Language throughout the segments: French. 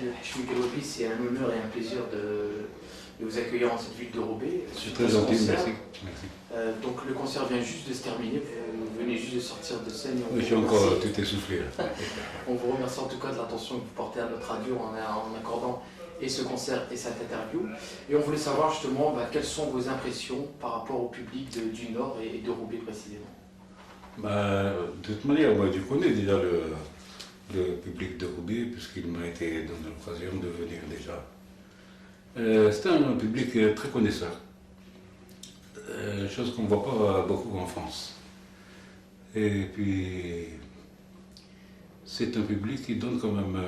Hachmi Galoubi, c'est un honneur et un plaisir de vous accueillir en cette ville de Roubaix. C'est très gentil, merci. Donc le concert vient juste de se terminer, vous venez juste de sortir de scène. Oui, je suis encore tout essoufflé. On vous remercie en tout cas de l'attention que vous portez à notre radio en accordant et ce concert et cette interview. Et on voulait savoir justement quelles sont vos impressions par rapport au public du Nord et de Roubaix précisément. De toute manière, moi je connais déjà le public de Roubaix puisqu'il m'a été donné l'occasion de venir déjà. C'est un public très connaisseur, chose qu'on ne voit pas beaucoup en France. Et puis, c'est un public qui donne quand même,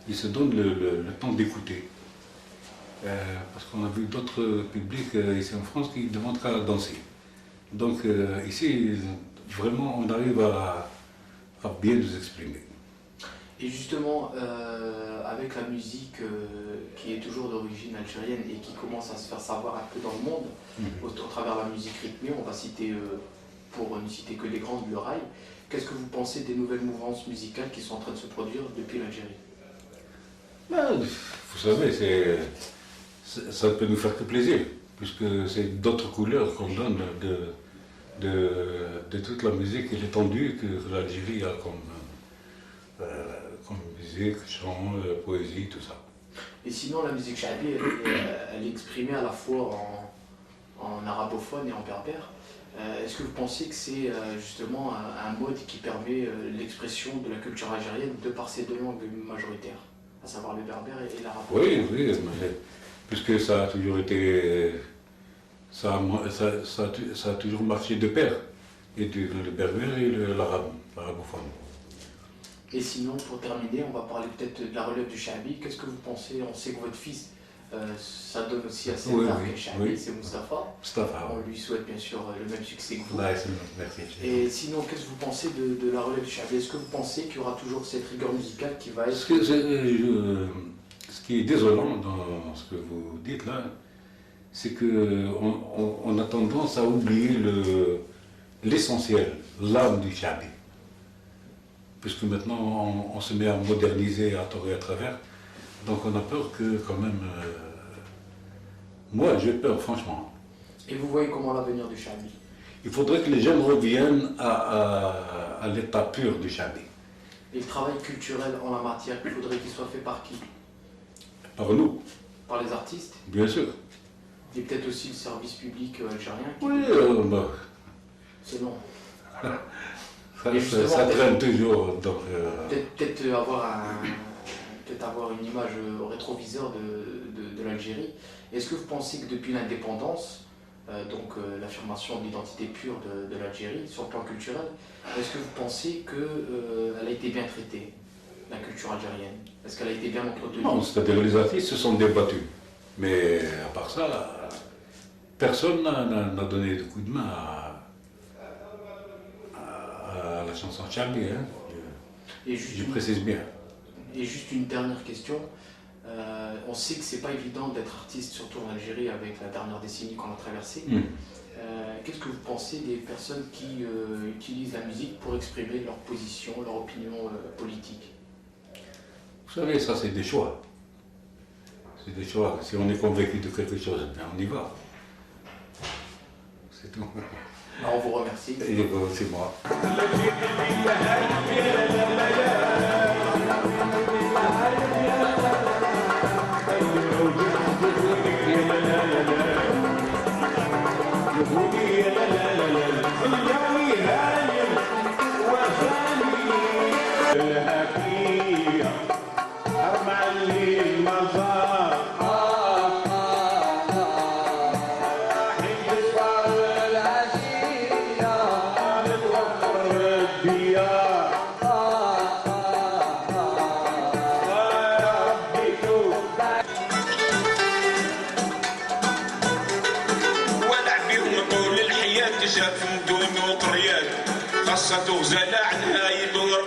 il se donne le temps d'écouter. Parce qu'on a vu d'autres publics ici en France qui ne demandent qu'à danser. Donc ici, vraiment, on arrive à bien nous exprimer. Et justement, avec la musique qui est toujours d'origine algérienne et qui commence à se faire savoir un peu dans le monde, au travers de la musique rythmée, on va citer, pour ne citer que les grands, le rail, qu'est-ce que vous pensez des nouvelles mouvances musicales qui sont en train de se produire depuis l'Algérie? Vous savez, ça ne peut nous faire que plaisir, puisque c'est d'autres couleurs qu'on donne de toute la musique et l'étendue que l'Algérie a comme musique, chant, poésie, tout ça. Et sinon, la musique chabi, elle est exprimée à la fois en arabophone et en berbère. Est-ce que vous pensez que c'est justement un mode qui permet l'expression de la culture algérienne de par ces deux langues majoritaires, à savoir le berbère et l'arabophone? Oui, puisque ça a toujours été... Ça a toujours marché de pair, et le berbère et l'arabophone. Et sinon, pour terminer, on va parler peut-être de la relève du Chabi. Qu'est-ce que vous pensez? On sait que votre fils, ça donne aussi assez d'art que Chabi, c'est Mustapha. On lui souhaite bien sûr le même succès que vous. Merci. Et sinon, qu'est-ce que vous pensez de la relève du Chabi? Est-ce que vous pensez qu'il y aura toujours cette rigueur musicale qui va être... Ce qui est désolant dans ce que vous dites là, c'est qu'on a tendance à oublier l'essentiel, l'âme du Chabi. Puisque maintenant on se met à moderniser à tort et à travers, donc on a peur que quand même... moi j'ai peur franchement. Et vous voyez comment l'avenir du Chabi? Il faudrait que les jeunes reviennent à l'état pur du Chabi. Et le travail culturel en la matière, il faudrait qu'il soit fait par qui? Par nous. Par les artistes? Bien sûr. Et peut-être aussi le service public algérien qui... Oui, c'est non. Ça traîne toujours. Peut-être avoir une image au rétroviseur de l'Algérie. Est-ce que vous pensez que depuis l'indépendance, donc l'affirmation de l'identité pure de l'Algérie sur le plan culturel, est-ce que vous pensez qu'elle a été bien traitée, la culture algérienne? Est-ce qu'elle a été bien entretenue? Non, c'est-à-dire les artistes se sont débattus. Mais à part ça, personne n'a donné de coup de main à la chanson Chabi, hein. Je précise bien. Et juste une dernière question. On sait que c'est pas évident d'être artiste, surtout en Algérie, avec la dernière décennie qu'on a traversée. Qu'est-ce que vous pensez des personnes qui utilisent la musique pour exprimer leur position, leur opinion politique? Vous savez, ça c'est des choix. C'est des choix. Si on est convaincu de quelque chose, bien on y va. C'est tout. On vous remercie. Et c'est moi. شاف مدن وقريات خاصة تغزل عنها يدور